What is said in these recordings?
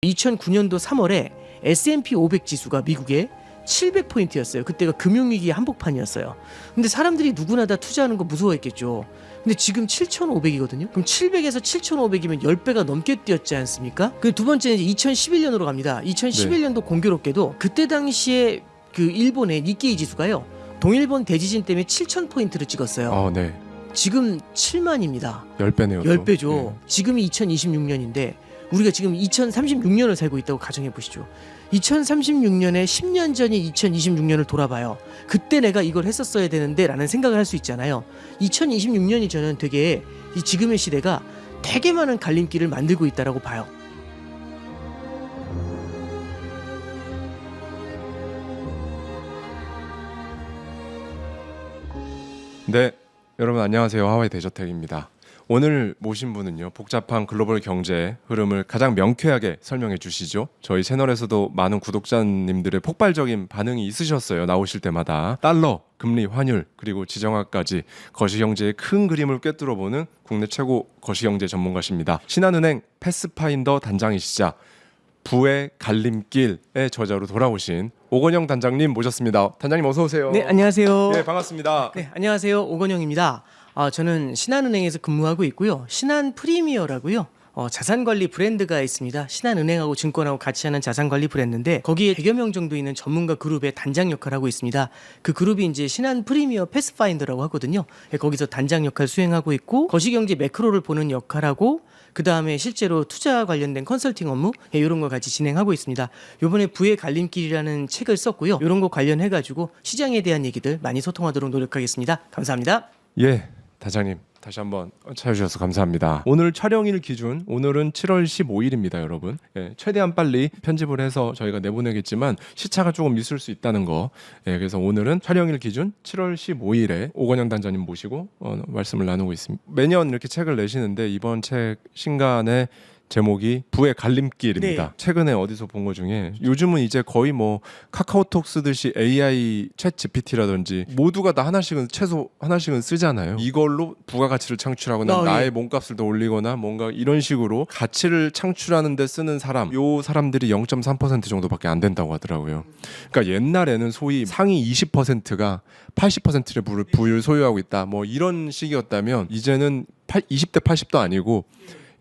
2009년도 3월에 S&P 500 지수가 미국에 700포인트였어요. 그때가 금융위기 한복판이었어요. 근데 사람들이 누구나 다 투자하는 거 무서워했겠죠. 근데 지금 7,500이거든요. 그럼 700에서 7,500이면 10배가 넘게 뛰었지 않습니까? 그 두 번째는 이제 2011년으로 갑니다. 2011년도 공교롭게도 그때 당시에 그 일본의 니케이 지수가요, 동일본 대지진 때문에 7,000포인트를 찍었어요. 네. 지금 7만입니다. 10배네요. 10배죠. 네. 지금이 2026년인데 우리가 지금 2036년을 살고 있다고 가정해 보시죠. 2036년에 10년 전인 2026년을 돌아봐요. 그때 내가 이걸 했었어야 되는데 라는 생각을 할 수 있잖아요. 2026년이 저는 되게 이 지금의 시대가 되게 많은 갈림길을 만들고 있다라고 봐요. 네, 여러분 안녕하세요. 하와이 대저택입니다. 오늘 모신 분은요, 복잡한 글로벌 경제 흐름을 가장 명쾌하게 설명해 주시죠. 저희 채널에서도 많은 구독자님들의 폭발적인 반응이 있으셨어요. 나오실 때마다 달러, 금리, 환율, 그리고 지정학까지 거시경제의 큰 그림을 꿰뚫어보는 국내 최고 거시경제 전문가십니다. 신한은행 패스파인더 단장이시자 부의 갈림길의 저자로 돌아오신 오건영 단장님 모셨습니다. 단장님 어서 오세요. 네, 안녕하세요. 네, 반갑습니다. 네, 안녕하세요. 오건영입니다. 저는 신한은행에서 근무하고 있고요. 신한 프리미어라고요. 자산관리 브랜드가 있습니다. 신한은행하고 증권하고 같이 하는 자산관리 브랜드인데 거기에 100여 명 정도 있는 전문가 그룹의 단장 역할을 하고 있습니다. 그 그룹이 이제 신한 프리미어 패스파인더라고 하거든요. 거기서 단장 역할 수행하고 있고 거시경제 매크로를 보는 역할하고 그 다음에 실제로 투자 관련된 컨설팅 업무 이런 걸 같이 진행하고 있습니다. 이번에 부의 갈림길이라는 책을 썼고요. 이런 거 관련해가지고 시장에 대한 얘기들 많이 소통하도록 노력하겠습니다. 감사합니다. 예, 단장님 다시 한번 찾아주셔서 감사합니다. 오늘 촬영일 기준, 오늘은 7월 15일입니다, 여러분. 예, 최대한 빨리 편집을 해서 저희가 내보내겠지만 시차가 조금 있을 수 있다는 거. 예, 그래서 오늘은 촬영일 기준 7월 15일에 오건영 단장님 모시고 말씀을 나누고 있습니다. 매년 이렇게 책을 내시는데 이번 책 신간의 제목이 부의 갈림길입니다. 네. 최근에 어디서 본 것 중에 요즘은 이제 거의 뭐 카카오톡 쓰듯이 AI 챗 GPT라든지 모두가 다 하나씩은 최소 하나씩은 쓰잖아요. 이걸로 부가가치를 창출하거나 나의 예. 몸값을 더 올리거나 뭔가 이런 식으로 가치를 창출하는 데 쓰는 사람, 요 사람들이 0.3% 정도밖에 안 된다고 하더라고요. 그러니까 옛날에는 소위 상위 20%가 80%의 부를 소유하고 있다, 뭐 이런 식이었다면 이제는 20대 80도 아니고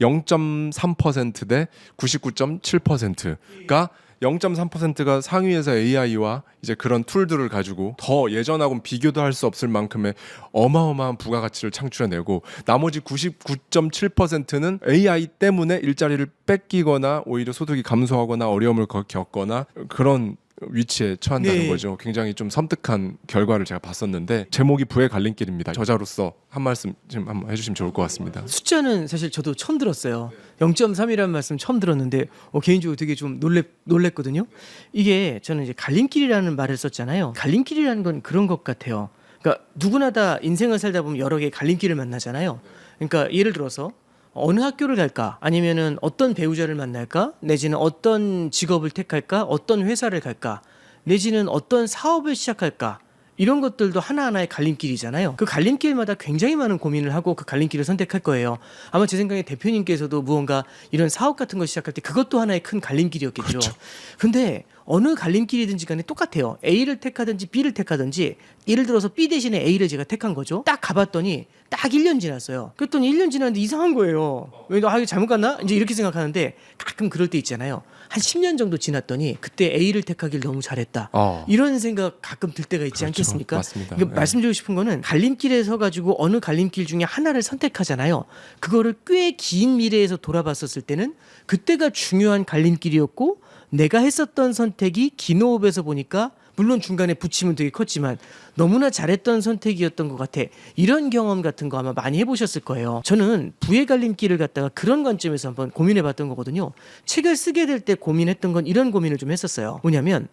0.3% 대 99.7%가 0.3%가 상위에서 AI와 이제 그런 툴들을 가지고 더 예전하고는 비교도 할 수 없을 만큼의 어마어마한 부가가치를 창출해내고 나머지 99.7%는 AI 때문에 일자리를 뺏기거나 오히려 소득이 감소하거나 어려움을 겪거나 그런 위치에 처한다는 네. 거죠. 굉장히 좀 섬뜩한 결과를 제가 봤었는데 제목이 부의 갈림길입니다. 저자로서 한 말씀 좀 한번 해주시면 좋을 것 같습니다. 숫자는 사실 저도 처음 들었어요. 0.3이라는 말씀 처음 들었는데 개인적으로 되게 좀 놀랬거든요. 이게 저는 이제 갈림길이라는 말을 썼잖아요. 갈림길이라는 건 그런 것 같아요. 그러니까 누구나 다 인생을 살다 보면 여러 개의 갈림길을 만나잖아요. 그러니까 예를 들어서 어느 학교를 갈까? 아니면은 어떤 배우자를 만날까? 내지는 어떤 직업을 택할까? 어떤 회사를 갈까? 내지는 어떤 사업을 시작할까? 이런 것들도 하나하나의 갈림길이잖아요. 그 갈림길마다 굉장히 많은 고민을 하고 그 갈림길을 선택할 거예요. 아마 제 생각에 대표님께서도 무언가 이런 사업 같은 걸 시작할 때 그것도 하나의 큰 갈림길이었겠죠. 그렇죠. 근데 어느 갈림길이든지 간에 똑같아요. A를 택하든지 B를 택하든지 예를 들어서 B 대신에 A를 제가 택한 거죠. 딱 가봤더니 딱 1년 지났어요. 그랬더니 1년 지났는데 이상한 거예요. 왜 너 이거 잘못 갔나? 이제 이렇게 생각하는데 가끔 그럴 때 있잖아요. 한 10년 정도 지났더니 그때 A를 택하길 너무 잘했다. 이런 생각 가끔 들 때가 있지 그렇죠. 않겠습니까? 맞습니다. 그러니까 네. 말씀드리고 싶은 거는 갈림길에 서가지고 어느 갈림길 중에 하나를 선택하잖아요. 그거를 꽤 긴 미래에서 돌아봤었을 때는 그때가 중요한 갈림길이었고 내가 했었던 선택이 긴 호흡에서 보니까 물론 중간에 부침은 되게 컸지만 너무나 잘했던 선택이었던 것 같아. 이런 경험 같은 거 아마 많이 해보셨을 거예요. 저는 부의 갈림길을 갖다가 그런 관점에서 한번 고민해봤던 거거든요. 책을 쓰게 될 때 고민했던 건 이런 고민을 좀 했었어요. 뭐냐면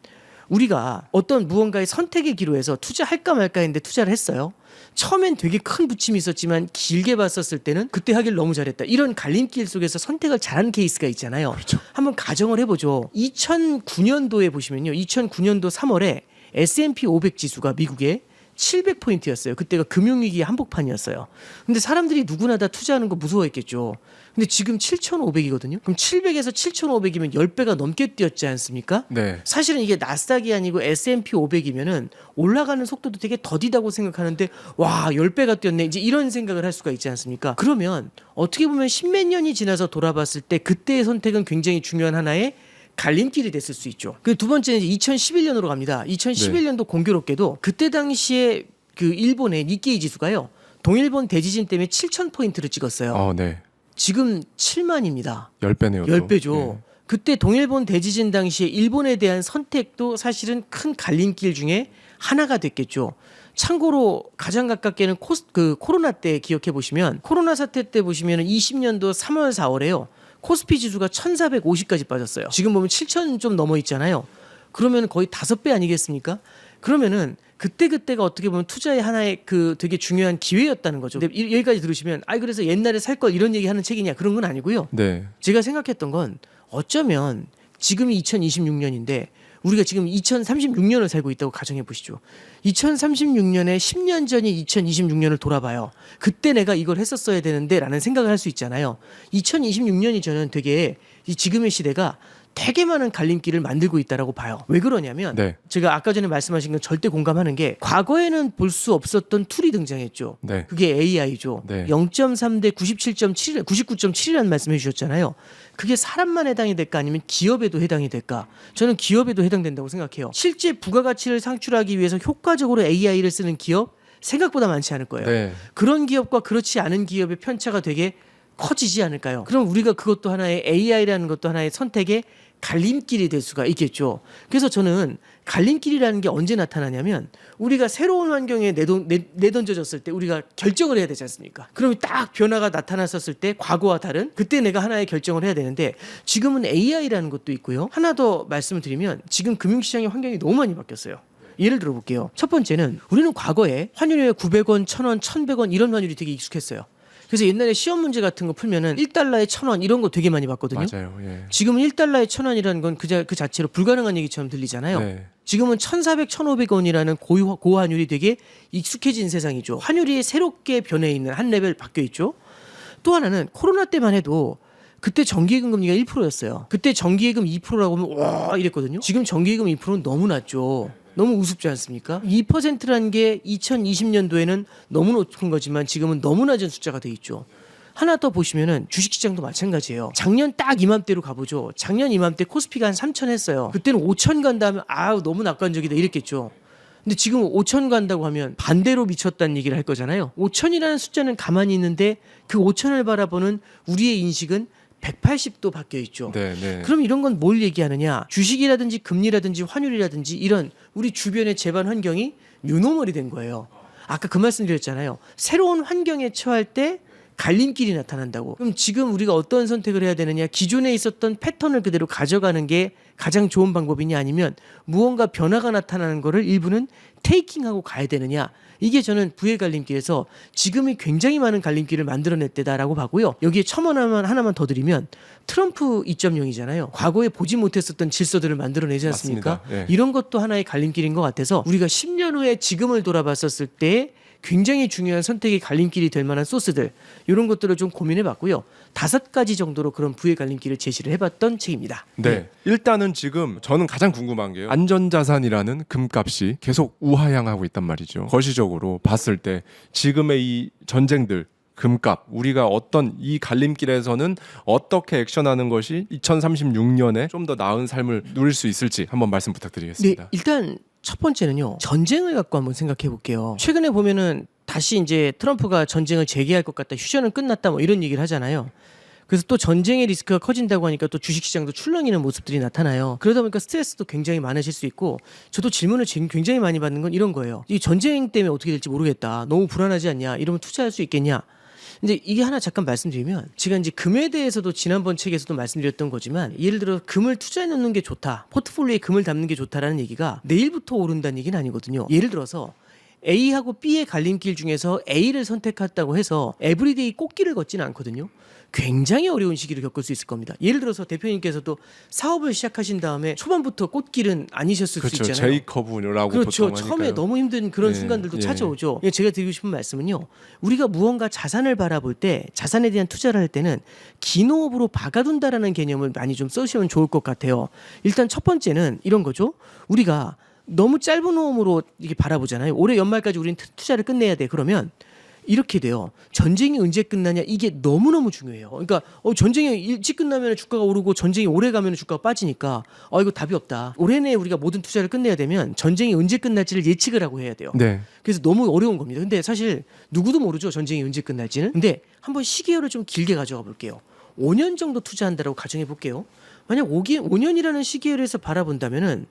우리가 어떤 무언가의 선택의 기로에서 투자할까 말까 했는데 투자를 했어요. 처음엔 되게 큰 부침이 있었지만 길게 봤었을 때는 그때 하길 너무 잘했다. 이런 갈림길 속에서 선택을 잘한 케이스가 있잖아요. 그렇죠. 한번 가정을 해보죠. 2009년도에 보시면요. 2009년도 3월에 S&P 500 지수가 미국에 700포인트였어요. 그때가 금융위기 한복판이었어요. 근데 사람들이 누구나 다 투자하는 거 무서워했겠죠. 근데 지금 7,500이거든요. 그럼 700에서 7,500이면 10배가 넘게 뛰었지 않습니까? 네. 사실은 이게 나스닥이 아니고 S&P 500이면은 올라가는 속도도 되게 더디다고 생각하는데 와 10배가 뛰었네 이제 이런 생각을 할 수가 있지 않습니까? 그러면 어떻게 보면 십몇 년이 지나서 돌아봤을 때 그때의 선택은 굉장히 중요한 하나의 갈림길이 됐을 수 있죠. 그 두 번째는 2011년으로 갑니다. 2011년도 공교롭게도 그때 당시에 그 일본의 니케이 지수가요. 동일본 대지진 때문에 7,000포인트를 찍었어요. 네. 지금 7만입니다. 10배네요. 10배죠. 그때 동일본 대지진 당시에 일본에 대한 선택도 사실은 큰 갈림길 중에 하나가 됐겠죠. 참고로 가장 가깝게는 코로나 때 기억해 보시면 코로나 사태 때 보시면 20년도 3월 4월에요. 코스피 지수가 1450까지 빠졌어요. 지금 보면 7000 좀 넘어 있잖아요. 그러면 거의 5배 아니겠습니까? 그러면은 그때가 어떻게 보면 투자의 하나의 그 되게 중요한 기회였다는 거죠. 근데 여기까지 들으시면 그래서 옛날에 살 걸 이런 얘기 하는 책이냐 그런 건 아니고요. 네. 제가 생각했던 건 어쩌면 지금이 2026년인데 우리가 지금 2036년을 살고 있다고 가정해 보시죠. 2036년에 10년 전이 2026년을 돌아봐요. 그때 내가 이걸 했었어야 되는데 라는 생각을 할 수 있잖아요. 2026년이 저는 되게 이 지금의 시대가 되게 많은 갈림길을 만들고 있다라고 봐요. 왜 그러냐면 네. 제가 아까 전에 말씀하신 건 절대 공감하는 게 과거에는 볼 수 없었던 툴이 등장했죠. 네. 그게 AI죠. 네. 0.3 대 97.7, 99.7이라는 말씀해 주셨잖아요. 그게 사람만 해당이 될까 아니면 기업에도 해당이 될까? 저는 기업에도 해당된다고 생각해요. 실제 부가가치를 창출하기 위해서 효과적으로 AI를 쓰는 기업 생각보다 많지 않을 거예요. 네. 그런 기업과 그렇지 않은 기업의 편차가 되게 커지지 않을까요? 그럼 우리가 그것도 하나의 AI라는 것도 하나의 선택의 갈림길이 될 수가 있겠죠. 그래서 저는 갈림길이라는 게 언제 나타나냐면 우리가 새로운 환경에 내던져졌을 때 우리가 결정을 해야 되지 않습니까? 그럼 딱 변화가 나타났었을 때 과거와 다른 그때 내가 하나의 결정을 해야 되는데 지금은 AI라는 것도 있고요. 하나 더 말씀을 드리면 지금 금융시장의 환경이 너무 많이 바뀌었어요. 예를 들어 볼게요. 첫 번째는 우리는 과거에 환율이 900원, 1000원, 1100원 이런 환율이 되게 익숙했어요. 그래서 옛날에 시험 문제 같은 거 풀면은 1달러에 1000원 이런 거 되게 많이 봤거든요. 맞아요. 예. 지금은 1달러에 1000원이라는 건 그 자체로 불가능한 얘기처럼 들리잖아요. 네. 지금은 1400, 1500원이라는 고환율이 되게 익숙해진 세상이죠. 환율이 새롭게 변해 있는 한 레벨 바뀌어 있죠. 또 하나는 코로나 때만 해도 그때 정기예금 금리가 1%였어요. 그때 정기예금 2%라고 하면 와 이랬거든요. 지금 정기예금 2%는 너무 낮죠. 너무 우습지 않습니까? 2%라는 게 2020년도에는 너무 높은 거지만 지금은 너무 낮은 숫자가 돼 있죠. 하나 더 보시면은 주식시장도 마찬가지예요. 작년 딱 이맘때로 가보죠. 작년 이맘때 코스피가 한 3,000 했어요. 그때는 5,000 간다 하면 너무 낙관적이다 이랬겠죠. 근데 지금 5,000 간다고 하면 반대로 미쳤다는 얘기를 할 거잖아요. 5,000이라는 숫자는 가만히 있는데 그 5,000을 바라보는 우리의 인식은 180도 바뀌어 있죠. 네, 네. 그럼 이런 건 뭘 얘기하느냐? 주식이라든지 금리라든지 환율이라든지 이런 우리 주변의 재반 환경이 뉴노멀이 된 거예요. 아까 그 말씀 드렸잖아요. 새로운 환경에 처할 때 갈림길이 나타난다고. 그럼 지금 우리가 어떤 선택을 해야 되느냐? 기존에 있었던 패턴을 그대로 가져가는 게 가장 좋은 방법이냐 아니면 무언가 변화가 나타나는 거를 일부는 테이킹하고 가야 되느냐? 이게 저는 부의 갈림길에서 지금이 굉장히 많은 갈림길을 만들어낼 때다라고 봐고요. 여기에 첨언 하나만 더 드리면 트럼프 2.0이잖아요. 과거에 보지 못했었던 질서들을 만들어내지 않습니까? 맞습니다. 예. 이런 것도 하나의 갈림길인 것 같아서 우리가 10년 후에 지금을 돌아봤었을 때 굉장히 중요한 선택의 갈림길이 될 만한 소스들 이런 것들을 좀 고민해봤고요. 5가지 정도로 그런 부의 갈림길을 제시를 해봤던 책입니다. 네. 일단은 지금 저는 가장 궁금한 게요. 안전자산이라는 금값이 계속 우하향하고 있단 말이죠. 거시적으로 봤을 때 지금의 이 전쟁들 금값 우리가 어떤 이 갈림길에서는 어떻게 액션하는 것이 2036년에 좀 더 나은 삶을 누릴 수 있을지 한번 말씀 부탁드리겠습니다. 네, 일단 첫 번째는요. 전쟁을 갖고 한번 생각해 볼게요. 최근에 보면은 다시 이제 트럼프가 전쟁을 재개할 것 같다. 휴전은 끝났다. 뭐 이런 얘기를 하잖아요. 그래서 또 전쟁의 리스크가 커진다고 하니까 또 주식시장도 출렁이는 모습들이 나타나요. 그러다 보니까 스트레스도 굉장히 많으실 수 있고 저도 질문을 지금 굉장히 많이 받는 건 이런 거예요. 이 전쟁 때문에 어떻게 될지 모르겠다. 너무 불안하지 않냐. 이러면 투자할 수 있겠냐. 근데 이게 하나 잠깐 말씀드리면 제가 이제 금에 대해서도 지난번 책에서도 말씀드렸던 거지만 예를 들어 금을 투자해 놓는 게 좋다. 포트폴리오에 금을 담는 게 좋다라는 얘기가 내일부터 오른다는 얘기는 아니거든요. 예를 들어서 A하고 B의 갈림길 중에서 A를 선택했다고 해서 에브리데이 꽃길을 걷지는 않거든요. 굉장히 어려운 시기를 겪을 수 있을 겁니다. 예를 들어서 대표님께서도 사업을 시작하신 다음에 초반부터 꽃길은 아니셨을 그렇죠. 수 있잖아요. 제이커브라고 그렇죠. 보통 처음에 하니까요. 너무 힘든 그런 예, 순간들도 예. 찾아오죠. 예, 제가 드리고 싶은 말씀은요. 우리가 무언가 자산을 바라볼 때 자산에 대한 투자를 할 때는 긴 호흡으로 박아둔다라는 개념을 많이 좀 써주시면 좋을 것 같아요. 일단 첫 번째는 이런 거죠. 우리가 너무 짧은 호흡으로 이렇게 바라보잖아요. 올해 연말까지 우리는 투자를 끝내야 돼. 그러면 이렇게 돼요. 전쟁이 언제 끝나냐 이게 너무너무 중요해요. 그러니까 전쟁이 일찍 끝나면 주가가 오르고 전쟁이 오래 가면 주가가 빠지니까 이거 답이 없다. 올해 내에 우리가 모든 투자를 끝내야 되면 전쟁이 언제 끝날지를 예측을 하고 해야 돼요. 네. 그래서 너무 어려운 겁니다. 근데 사실 누구도 모르죠. 전쟁이 언제 끝날지는. 근데 한번 시기열을 좀 길게 가져가 볼게요. 5년 정도 투자한다라고 가정해 볼게요. 만약 5년이라는 시기열에서 바라본다면은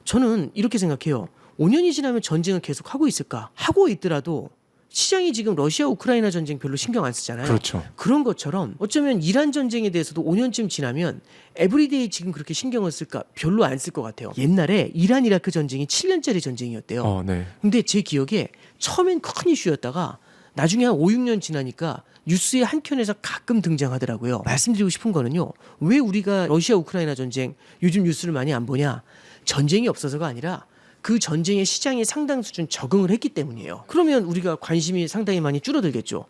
저는 이렇게 생각해요. 5년이 지나면 전쟁을 계속 하고 있을까? 하고 있더라도 시장이 지금 러시아 우크라이나 전쟁 별로 신경 안 쓰잖아요. 그렇죠. 그런 것처럼 어쩌면 이란 전쟁에 대해서도 5년쯤 지나면 에브리데이 지금 그렇게 신경을 쓸까? 별로 안 쓸 것 같아요. 옛날에 이란 이라크 전쟁이 7년짜리 전쟁이었대요. 네. 근데 제 기억에 처음엔 큰 이슈였다가 나중에 한 5, 6년 지나니까 뉴스의 한 켠에서 가끔 등장하더라고요. 말씀드리고 싶은 거는요. 왜 우리가 러시아 우크라이나 전쟁 요즘 뉴스를 많이 안 보냐? 전쟁이 없어서가 아니라 그 전쟁에 시장이 상당 수준 적응을 했기 때문이에요. 그러면 우리가 관심이 상당히 많이 줄어들겠죠.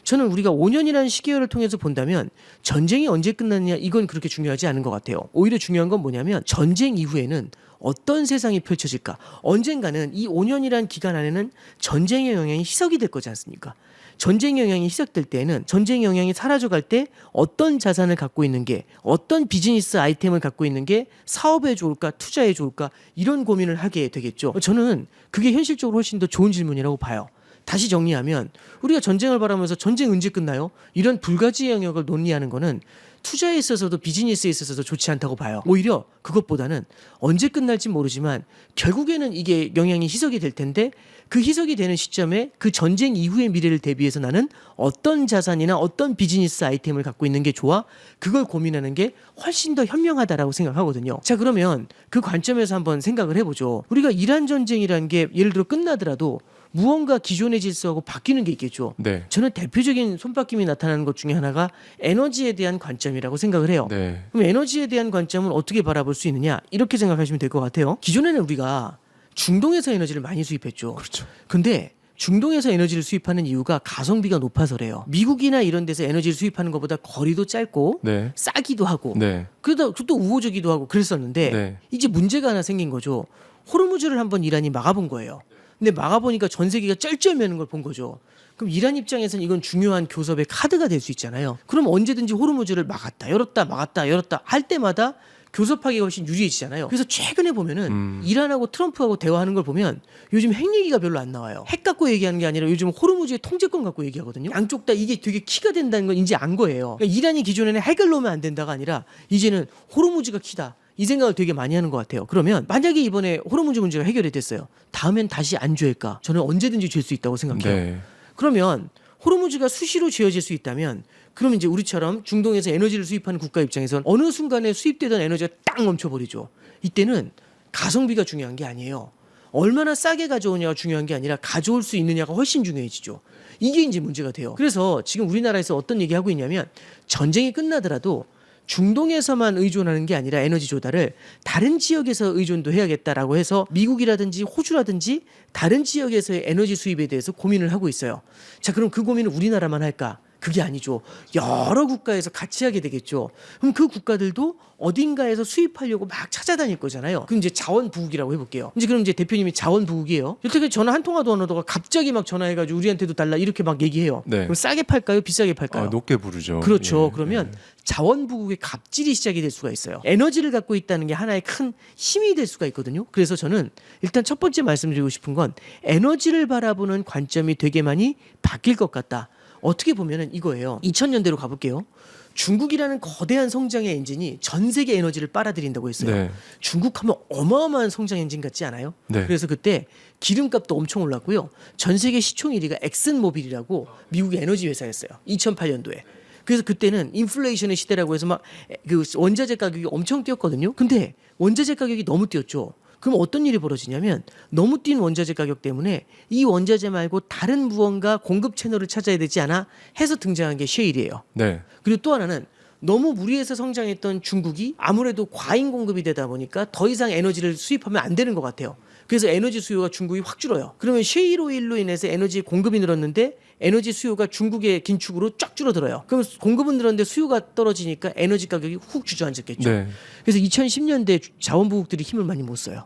저는 우리가 5년이라는 시기열을 통해서 본다면 전쟁이 언제 끝났냐 이건 그렇게 중요하지 않은 것 같아요. 오히려 중요한 건 뭐냐면 전쟁 이후에는 어떤 세상이 펼쳐질까. 언젠가는 이 5년이라는 기간 안에는 전쟁의 영향이 희석이 될 거지 않습니까? 전쟁의 영향이 희석될 때에는 전쟁의 영향이 사라져갈 때 어떤 자산을 갖고 있는 게 어떤 비즈니스 아이템을 갖고 있는 게 사업에 좋을까 투자에 좋을까 이런 고민을 하게 되겠죠. 저는 그게 현실적으로 훨씬 더 좋은 질문이라고 봐요. 다시 정리하면 우리가 전쟁을 바라면서 전쟁 언제 끝나요? 이런 불가지의 영역을 논리하는 거는 투자에 있어서도 비즈니스에 있어서도 좋지 않다고 봐요. 오히려 그것보다는 언제 끝날지 모르지만 결국에는 이게 영향이 희석이 될 텐데 그 희석이 되는 시점에 그 전쟁 이후의 미래를 대비해서 나는 어떤 자산이나 어떤 비즈니스 아이템을 갖고 있는 게 좋아? 그걸 고민하는 게 훨씬 더 현명하다라고 생각하거든요. 자, 그러면 그 관점에서 한번 생각을 해보죠. 우리가 이란 전쟁이라는 게 예를 들어 끝나더라도 무언가 기존의 질서하고 바뀌는 게 있겠죠. 네. 저는 대표적인 손바뀜이 나타나는 것 중에 하나가 에너지에 대한 관점이라고 생각을 해요. 네. 그럼 에너지에 대한 관점은 어떻게 바라볼 수 있느냐? 이렇게 생각하시면 될 것 같아요. 기존에는 우리가 중동에서 에너지를 많이 수입했죠. 그렇죠. 근데 중동에서 에너지를 수입하는 이유가 가성비가 높아서래요. 미국이나 이런 데서 에너지를 수입하는 것보다 거리도 짧고 네. 싸기도 하고 네. 그러다 또 우호적이기도 하고 그랬었는데 네. 이제 문제가 하나 생긴 거죠. 호르무즈를 한번 이란이 막아본 거예요. 근데 막아보니까 전 세계가 쩔쩔매는 걸 본 거죠. 그럼 이란 입장에서는 이건 중요한 교섭의 카드가 될 수 있잖아요. 그럼 언제든지 호르무즈를 막았다 열었다 막았다 열었다 할 때마다 교섭하기가 훨씬 유리해지잖아요. 그래서 최근에 보면은 이란하고 트럼프하고 대화하는 걸 보면 요즘 핵 얘기가 별로 안 나와요. 핵 갖고 얘기하는 게 아니라 요즘 호르무즈의 통제권 갖고 얘기하거든요. 양쪽 다 이게 되게 키가 된다는 건 이제 안 거예요. 그러니까 이란이 기존에는 핵을 놓으면 안 된다가 아니라 이제는 호르무즈가 키다. 이 생각을 되게 많이 하는 것 같아요. 그러면 만약에 이번에 호르무즈 문제가 해결이 됐어요. 다음엔 다시 안 죄일까? 저는 언제든지 죄일 수 있다고 생각해요. 네. 그러면 호르무즈가 수시로 지어질 수 있다면 그럼 이제 우리처럼 중동에서 에너지를 수입하는 국가 입장에선 어느 순간에 수입되던 에너지가 딱 멈춰버리죠. 이때는 가성비가 중요한 게 아니에요. 얼마나 싸게 가져오냐가 중요한 게 아니라 가져올 수 있느냐가 훨씬 중요해지죠. 이게 이제 문제가 돼요. 그래서 지금 우리나라에서 어떤 얘기하고 있냐면 전쟁이 끝나더라도 중동에서만 의존하는 게 아니라 에너지 조달을 다른 지역에서 의존도 해야겠다라고 해서 미국이라든지 호주라든지 다른 지역에서의 에너지 수입에 대해서 고민을 하고 있어요. 자, 그럼 그 고민을 우리나라만 할까? 그게 아니죠. 여러 국가에서 같이 하게 되겠죠. 그럼 그 국가들도 어딘가에서 수입하려고 막 찾아다닐 거잖아요. 그럼 이제 자원부국이라고 해볼게요. 이제 그럼 이제 대표님이 자원부국이에요. 여태까지 전화 한 통화도 안 하다가 갑자기 막 전화해가지고 우리한테도 달라 이렇게 막 얘기해요. 네. 그럼 싸게 팔까요? 비싸게 팔까요? 높게 부르죠. 그렇죠. 예. 그러면 자원부국의 갑질이 시작이 될 수가 있어요. 에너지를 갖고 있다는 게 하나의 큰 힘이 될 수가 있거든요. 그래서 저는 일단 첫 번째 말씀드리고 싶은 건 에너지를 바라보는 관점이 되게 많이 바뀔 것 같다. 어떻게 보면은 이거예요. 2000년대로 가볼게요. 중국이라는 거대한 성장의 엔진이 전 세계 에너지를 빨아들인다고 했어요. 네. 중국하면 어마어마한 성장 엔진 같지 않아요? 네. 그래서 그때 기름값도 엄청 올랐고요. 전 세계 시총 1위가 엑슨모빌이라고 미국의 에너지 회사였어요. 2008년도에. 그래서 그때는 인플레이션의 시대라고 해서 막 그 원자재 가격이 엄청 뛰었거든요. 근데 원자재 가격이 너무 뛰었죠. 그럼 어떤 일이 벌어지냐면 너무 뛴 원자재 가격 때문에 이 원자재 말고 다른 무언가 공급 채널을 찾아야 되지 않아 해서 등장한 게 셰일이에요. 네. 그리고 또 하나는 너무 무리해서 성장했던 중국이 아무래도 과잉 공급이 되다 보니까 더 이상 에너지를 수입하면 안 되는 것 같아요. 그래서 에너지 수요가 중국이 확 줄어요. 그러면 셰일 오일로 인해서 에너지 공급이 늘었는데 에너지 수요가 중국의 긴축으로 쫙 줄어들어요. 그럼 공급은 늘었는데 수요가 떨어지니까 에너지 가격이 훅 주저앉았겠죠. 네. 그래서 2010년대 자원부국들이 힘을 많이 못 써요.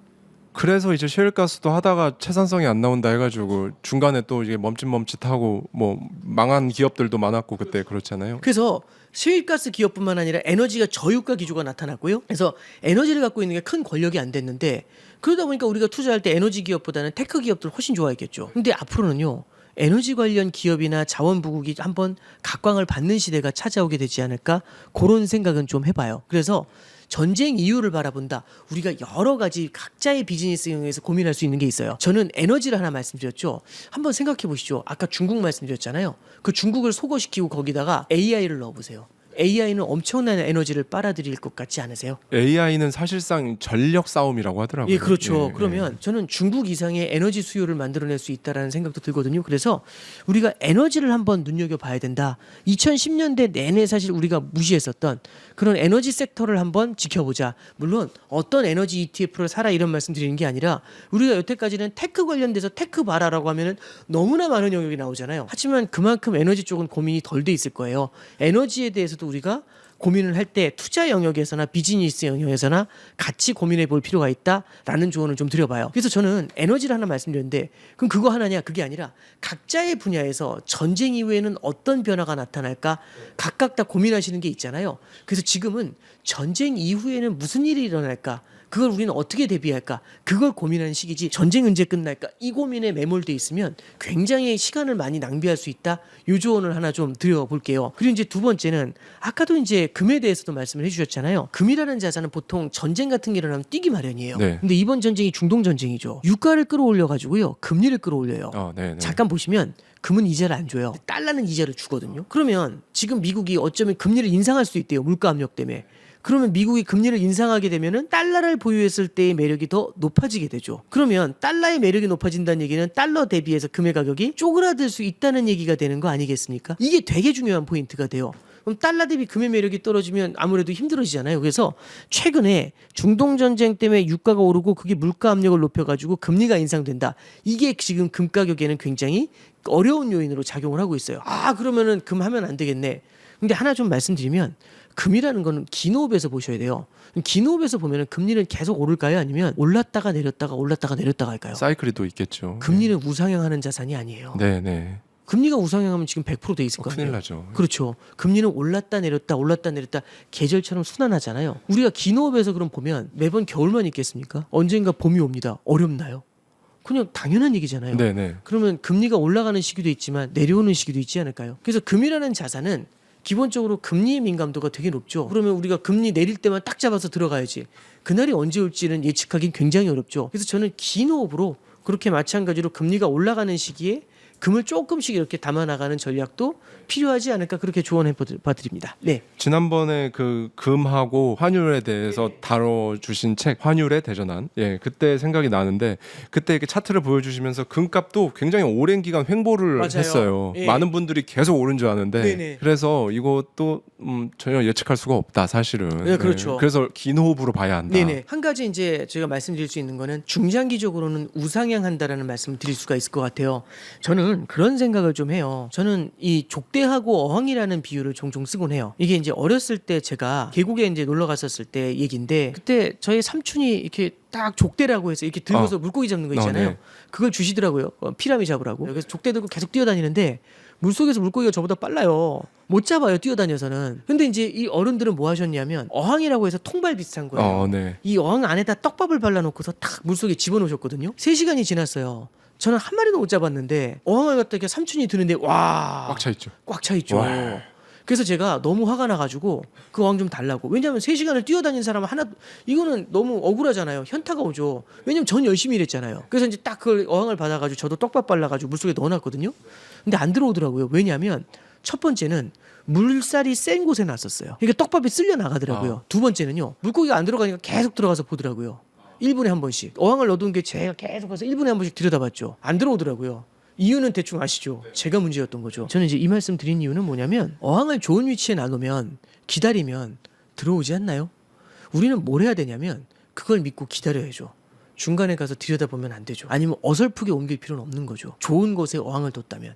그래서 이제 셰일가스도 하다가 채산성이 안 나온다 해가지고 중간에 또 이게 멈칫멈칫하고 뭐 망한 기업들도 많았고 그때 그렇잖아요. 그래서 셰일가스 기업뿐만 아니라 에너지가 저유가 기조가 나타났고요. 그래서 에너지를 갖고 있는 게 큰 권력이 안 됐는데 그러다 보니까 우리가 투자할 때 에너지 기업보다는 테크 기업들 훨씬 좋아했겠죠. 근데 앞으로는요. 에너지 관련 기업이나 자원부국이 한번 각광을 받는 시대가 찾아오게 되지 않을까 그런 생각은 좀 해봐요. 그래서 전쟁 이유를 바라본다. 우리가 여러 가지 각자의 비즈니스 영역에서 고민할 수 있는 게 있어요. 저는 에너지를 하나 말씀드렸죠. 한번 생각해 보시죠. 아까 중국 말씀드렸잖아요. 그 중국을 소거시키고 거기다가 AI를 넣어보세요. AI는 엄청난 에너지를 빨아들일 것 같지 않으세요? AI는 사실상 전력 싸움이라고 하더라고요. 예, 그렇죠. 예, 그러면 저는 중국 이상의 에너지 수요를 만들어낼 수 있다라는 생각도 들거든요. 그래서 우리가 에너지를 한번 눈여겨봐야 된다. 2010년대 내내 사실 우리가 무시했었던 그런 에너지 섹터를 한번 지켜보자. 물론 어떤 에너지 ETF를 사라 이런 말씀 드리는 게 아니라 우리가 여태까지는 테크 관련돼서 테크 봐라라고 하면은 너무나 많은 영역이 나오잖아요. 하지만 그만큼 에너지 쪽은 고민이 덜 돼 있을 거예요. 에너지에 대해서도 우리가 고민을 할 때 투자 영역에서나 비즈니스 영역에서나 같이 고민해 볼 필요가 있다라는 조언을 좀 드려봐요. 그래서 저는 에너지를 하나 말씀드렸는데 그럼 그거 하나냐? 그게 아니라 각자의 분야에서 전쟁 이후에는 어떤 변화가 나타날까 각각 다 고민하시는 게 있잖아요. 그래서 지금은 전쟁 이후에는 무슨 일이 일어날까? 그걸 우리는 어떻게 대비할까? 그걸 고민하는 시기지 전쟁 언제 끝날까? 이 고민에 매몰돼 있으면 굉장히 시간을 많이 낭비할 수 있다. 요 조언을 하나 좀 드려볼게요. 그리고 이제 두 번째는 아까도 이제 금에 대해서도 말씀을 해주셨잖아요. 금이라는 자산은 보통 전쟁 같은 게 일어나면 뛰기 마련이에요. 네. 근데 이번 전쟁이 중동 전쟁이죠. 유가를 끌어올려가지고요. 금리를 끌어올려요. 네. 잠깐 보시면 금은 이자를 안 줘요. 달러는 이자를 주거든요. 그러면 지금 미국이 어쩌면 금리를 인상할 수 있대요. 물가 압력 때문에. 그러면 미국이 금리를 인상하게 되면은 달러를 보유했을 때의 매력이 더 높아지게 되죠. 그러면 달러의 매력이 높아진다는 얘기는 달러 대비해서 금의 가격이 쪼그라들 수 있다는 얘기가 되는 거 아니겠습니까? 이게 되게 중요한 포인트가 돼요. 그럼 달러 대비 금의 매력이 떨어지면 아무래도 힘들어지잖아요. 그래서 최근에 중동 전쟁 때문에 유가가 오르고 그게 물가 압력을 높여가지고 금리가 인상된다. 이게 지금 금 가격에는 굉장히 어려운 요인으로 작용을 하고 있어요. 아, 그러면은 금 하면 안 되겠네. 근데 하나 좀 말씀드리면 금이라는 거는 긴 호흡에서 보셔야 돼요. 긴 호흡에서 보면은 금리는 계속 오를까요? 아니면 올랐다가 내렸다가 올랐다가 내렸다가 할까요? 사이클이 또 있겠죠. 금리는 우상향하는 자산이 아니에요. 네. 금리가 우상향하면 지금 100%돼 있을 거 아니에요. 큰일 나죠. 그렇죠. 금리는 올랐다 내렸다 계절처럼 순환하잖아요. 우리가 긴 호흡에서 그럼 보면 매번 겨울만 있겠습니까? 언젠가 봄이 옵니다. 어렵나요? 그냥 당연한 얘기잖아요. 네. 그러면 금리가 올라가는 시기도 있지만 내려오는 시기도 있지 않을까요? 그래서 금이라는 자산은 기본적으로 금리의 민감도가 되게 높죠. 그러면 우리가 금리 내릴 때만 딱 잡아서 들어가야지. 그날이 언제 올지는 예측하기는 굉장히 어렵죠. 그래서 저는 긴 호흡으로 그렇게 마찬가지로 금리가 올라가는 시기에 금을 조금씩 이렇게 담아나가는 전략도 필요하지 않을까 그렇게 조언해 봐드립니다. 네. 지난번에 그 금하고 환율에 대해서 다뤄주신 책 환율의 대전환, 그때 생각이 나는데 그때 이렇게 차트를 보여주시면서 금값도 굉장히 오랜 기간 횡보를 맞아요. 했어요. 예. 많은 분들이 계속 오른 줄 아는데 네네. 그래서 이것도 전혀 예측할 수가 없다 사실은. 네, 그렇죠. 그래서 긴 호흡으로 봐야 한다. 네네. 한 가지 이제 제가 말씀드릴 수 있는 거는 중장기적으로는 우상향한다라는 말씀을 드릴 수가 있을 것 같아요. 저는 그런 생각을 좀 해요. 저는 이 족대하고 어항이라는 비유를 종종 쓰곤 해요. 이게 이제 어렸을 때 제가 계곡에 이제 놀러 갔었을 때 얘기인데 그때 저희 삼촌이 이렇게 딱 족대라고 해서 이렇게 들고서 물고기 잡는 거 있잖아요. 네. 그걸 주시더라고요. 피라미 잡으라고. 그래서 족대 들고 계속 뛰어다니는데 물속에서 물고기가 저보다 빨라요. 못 잡아요, 뛰어다녀서는. 근데 이제 이 어른들은 뭐 하셨냐면 어항이라고 해서 통발 비슷한 거예요. 네. 이 어항 안에다 떡밥을 발라놓고서 탁 물속에 집어넣으셨거든요. 3시간이 지났어요. 저는 한 마리도 못 잡았는데 어항을 갖다 이렇게 삼촌이 드는데 와, 꽉 차 있죠. 꽉 차 있죠. 와. 그래서 제가 너무 화가 나가지고 그 어항 좀 달라고. 왜냐하면 3시간을 뛰어다닌 사람 하나 이거는 너무 억울하잖아요. 현타가 오죠. 왜냐면 전 열심히 일했잖아요. 그래서 이제 딱 그 어항을 받아가지고 저도 떡밥 발라가지고 물속에 넣어놨거든요. 근데 안 들어오더라고요. 왜냐하면 첫 번째는 물살이 센 곳에 놨었어요. 이게 떡밥이 쓸려 나가더라고요. 두 번째는요. 물고기가 안 들어가니까 계속 들어가서 보더라고요. 1분에 한 번씩. 어항을 넣어둔 게 제가 계속 가서 1분에 한 번씩 들여다봤죠. 안 들어오더라고요. 이유는 대충 아시죠? 제가 문제였던 거죠. 저는 이제 이 말씀 드린 이유는 뭐냐면 어항을 좋은 위치에 놔놓으면 기다리면 들어오지 않나요? 우리는 뭘 해야 되냐면 그걸 믿고 기다려야죠. 중간에 가서 들여다보면 안 되죠. 아니면 어설프게 옮길 필요는 없는 거죠. 좋은 곳에 어항을 뒀다면.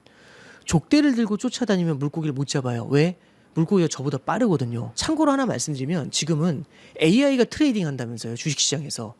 족대를 들고 쫓아다니면 물고기를 못 잡아요. 왜? 물고기가 저보다 빠르거든요. 참고로 하나 말씀드리면 지금은 AI가 트레이딩 한다면서요. 주식시장에서.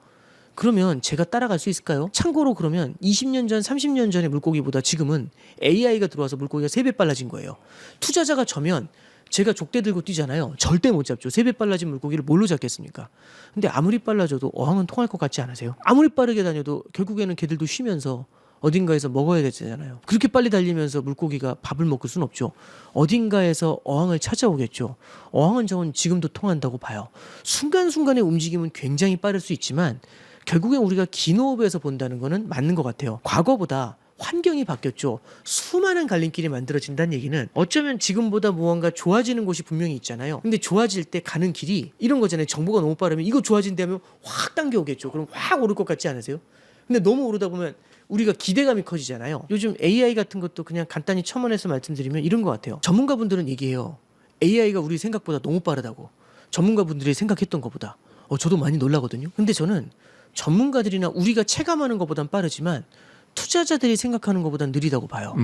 그러면 제가 따라갈 수 있을까요? 참고로 그러면 20년 전, 30년 전의 물고기보다 지금은 AI가 들어와서 물고기가 3배 빨라진 거예요. 투자자가 저면 제가 족대 들고 뛰잖아요. 절대 못 잡죠. 3배 빨라진 물고기를 뭘로 잡겠습니까? 근데 아무리 빨라져도 어항은 통할 것 같지 않으세요? 아무리 빠르게 다녀도 결국에는 걔들도 쉬면서 어딘가에서 먹어야 되잖아요. 그렇게 빨리 달리면서 물고기가 밥을 먹을 순 없죠. 어딘가에서 어항을 찾아오겠죠. 어항은 저는 지금도 통한다고 봐요. 순간순간의 움직임은 굉장히 빠를 수 있지만 결국엔 우리가 긴 호흡에서 본다는 거는 맞는 것 같아요. 과거보다 환경이 바뀌었죠. 수많은 갈림길이 만들어진다는 얘기는 어쩌면 지금보다 무언가 좋아지는 곳이 분명히 있잖아요. 근데 좋아질 때 가는 길이 이런 거잖아요. 정보가 너무 빠르면 이거 좋아진다면 확 당겨오겠죠. 그럼 확 오를 것 같지 않으세요? 근데 너무 오르다 보면 우리가 기대감이 커지잖아요. 요즘 AI 같은 것도 그냥 간단히 첨언해서 말씀드리면 이런 것 같아요. 전문가분들은 얘기해요. AI가 우리 생각보다 너무 빠르다고. 전문가분들이 생각했던 것보다. 저도 많이 놀라거든요. 근데 저는 전문가들이나 우리가 체감하는 것보단 빠르지만 투자자들이 생각하는 것보단 느리다고 봐요.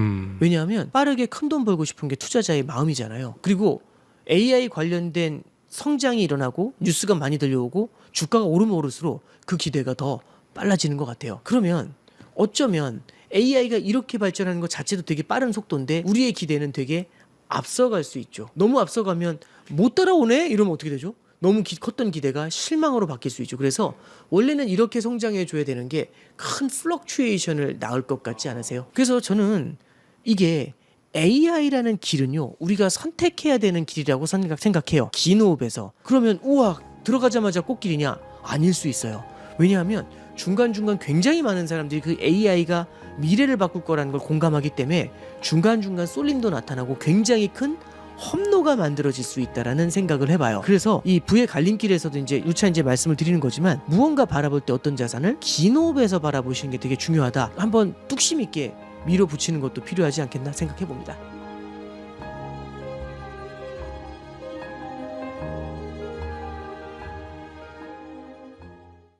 왜냐하면 빠르게 큰 돈 벌고 싶은 게 투자자의 마음이잖아요. 그리고 AI 관련된 성장이 일어나고 뉴스가 많이 들려오고 주가가 오르면 오를수록 그 기대가 더 빨라지는 것 같아요. 그러면 어쩌면 AI가 이렇게 발전하는 것 자체도 되게 빠른 속도인데 우리의 기대는 되게 앞서갈 수 있죠. 너무 앞서가면 못 따라오네? 이러면 어떻게 되죠? 너무 컸던 기대가 실망으로 바뀔 수 있죠. 그래서 원래는 이렇게 성장해 줘야 되는 게 큰 플럭추에이션을 낳을 것 같지 않으세요? 그래서 저는 이게 AI라는 길은요, 우리가 선택해야 되는 길이라고 생각해요. 긴 호흡에서. 그러면 우와, 들어가자마자 꽃길이냐? 아닐 수 있어요. 왜냐하면 중간중간 굉장히 많은 사람들이 그 AI가 미래를 바꿀 거라는 걸 공감하기 때문에 중간중간 쏠림도 나타나고 굉장히 큰 험로가 만들어질 수 있다라는 생각을 해봐요. 그래서 이 부의 갈림길에서도 이제 누차 말씀을 드리는 거지만 무언가 바라볼 때 어떤 자산을 긴 호흡에서 바라보시는 게 되게 중요하다. 한번 뚝심 있게 밀어붙이는 것도 필요하지 않겠나 생각해 봅니다.